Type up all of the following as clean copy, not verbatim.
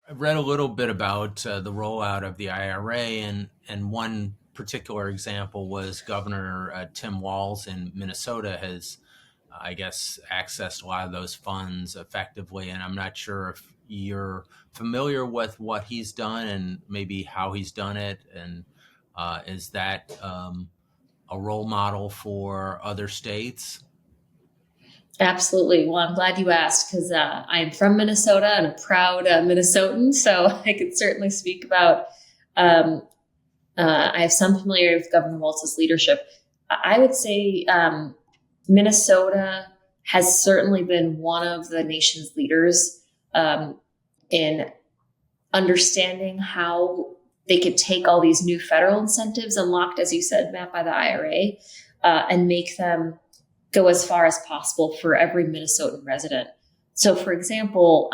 I've read a little bit about the rollout of the IRA, and one particular example was Governor Tim Walz in Minnesota has, I guess, accessed a lot of those funds effectively. And I'm not sure if you're familiar with what he's done and maybe how he's done it. And is that a role model for other states? Absolutely. Well, I'm glad you asked because I'm from Minnesota and a proud Minnesotan. So I could certainly speak about. Um, I have some familiarity with Governor Walz's leadership. I would say Minnesota has certainly been one of the nation's leaders um, in understanding how they could take all these new federal incentives unlocked, as you said, Matt, by the IRA, and make them go as far as possible for every Minnesotan resident. So, for example,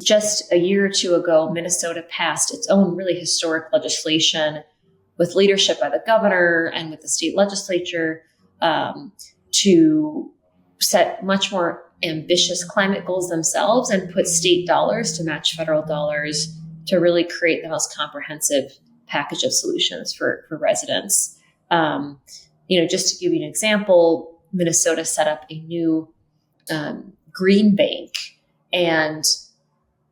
just a year or two ago, Minnesota passed its own really historic legislation with leadership by the governor and with the state legislature to set much more ambitious climate goals themselves and put state dollars to match federal dollars to really create the most comprehensive package of solutions for residents. Um, just to give you an example, Minnesota set up a new green bank, and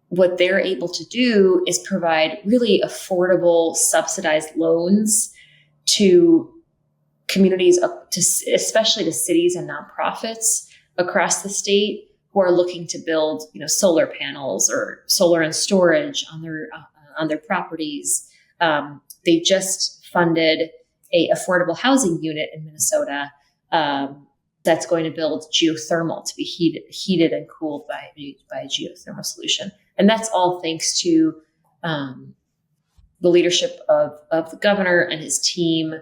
what they're able to do is provide really affordable, subsidized loans to communities, especially to cities and nonprofits across the state who are looking to build, solar panels or solar and storage on their properties. They just funded a affordable housing unit in Minnesota that's going to build geothermal to be heated and cooled by a geothermal solution. And that's all thanks to the leadership of the governor and his team.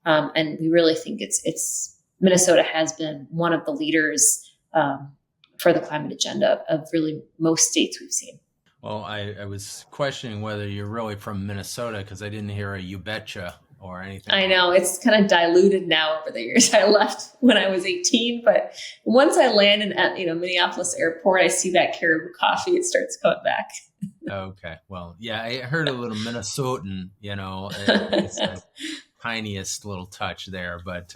And we really think it's Minnesota has been one of the leaders for the climate agenda of really most states we've seen. Well, I was questioning whether you're really from Minnesota because I didn't hear a you betcha or anything I like know it's kind of diluted now over the years. I left when I was 18, but once I land at Minneapolis airport, I see that Caribou coffee. It starts coming back. that. Okay. Well, yeah, I heard a little Minnesotan, just the tiniest little touch there, but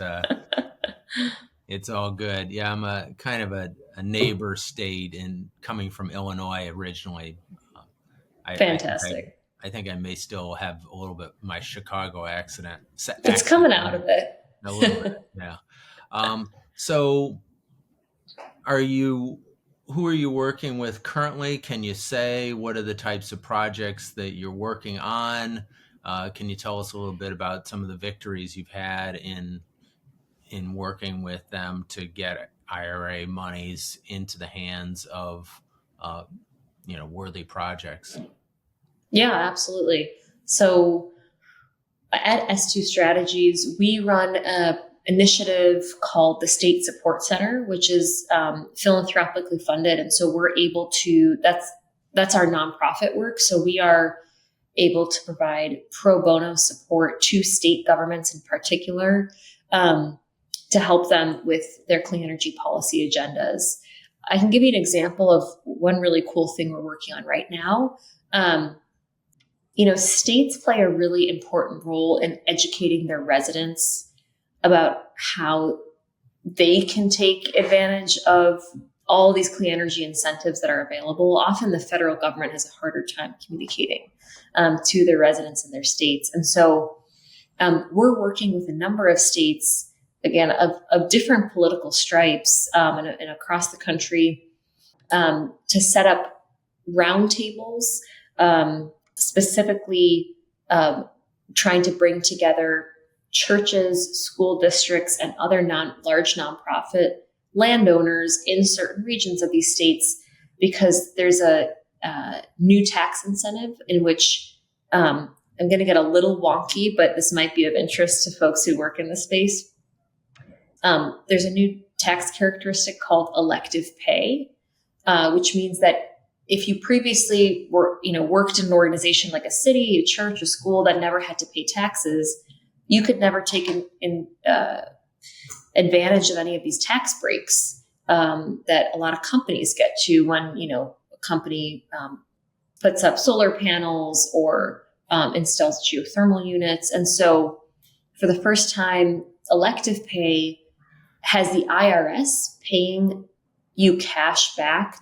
it's all good. Yeah, I'm a kind of a neighbor state and coming from Illinois originally. I think Fantastic. I think I may still have a little bit my Chicago It's accent coming out of it. a little bit. Yeah. So are you who are you working with currently? Can you say what are the types of projects that you're working on? Can you tell us a little bit about some of the victories you've had in working with them to get IRA monies into the hands of worthy projects? Yeah, absolutely. So at S2 Strategies, we run a initiative called the State Support Center, which is philanthropically funded, and so we're able to. That's our nonprofit work. So we are able to provide pro bono support to state governments in particular to help them with their clean energy policy agendas. I can give you an example of one really cool thing we're working on right now. States play a really important role in educating their residents about how they can take advantage of all these clean energy incentives that are available. Often the federal government has a harder time communicating to their residents in their states. And so we're working with a number of states, again, of different political stripes and across the country to set up roundtables, specifically trying to bring together churches, school districts, and other large nonprofit landowners in certain regions of these states, because there's a new tax incentive in which I'm going to get a little wonky, but this might be of interest to folks who work in the space. There's a new tax characteristic called elective pay, which means that if you previously worked in an organization like a city, a church, a school that never had to pay taxes, you could never take advantage of any of these tax breaks that a lot of companies get to when a company puts up solar panels or installs geothermal units. And so for the first time, elective pay has the IRS paying you cash back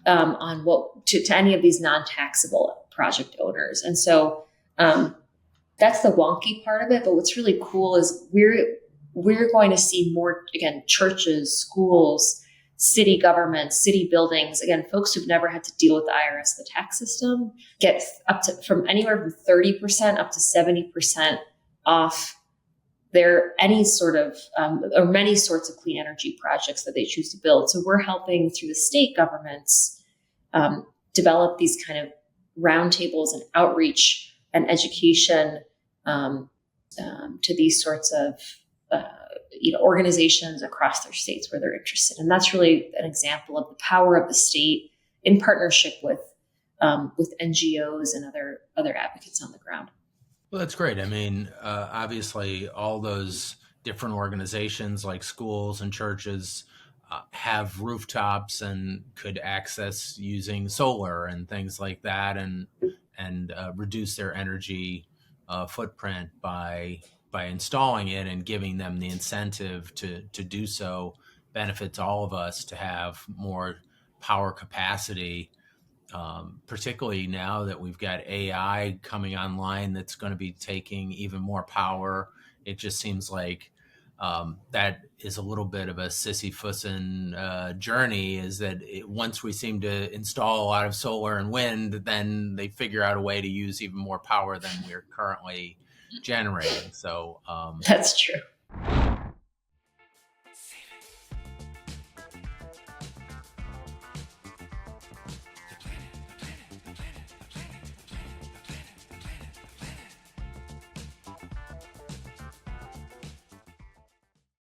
on what to any of these non-taxable project owners. And so that's the wonky part of it. But what's really cool is we're going to see more, again, churches, schools, city governments, city buildings, again, folks who've never had to deal with the IRS, the tax system, get up to from anywhere from 30% up to 70% off their any sort of or many sorts of clean energy projects that they choose to build. So we're helping through the state governments develop these kind of roundtables and outreach and education to these sorts of organizations across their states where they're interested. And that's really an example of the power of the state in partnership with NGOs and other advocates on the ground. Well, that's great. I mean, obviously, all those different organizations like schools and churches have rooftops and could access using solar and things like that, and reduce their energy footprint by installing it and giving them the incentive to do so. Benefits all of us to have more power capacity. Particularly now that we've got AI coming online that's going to be taking even more power. It just seems like that is a little bit of a Sisyphusing journey, is that once we seem to install a lot of solar and wind, then they figure out a way to use even more power than we're currently generating. So that's true.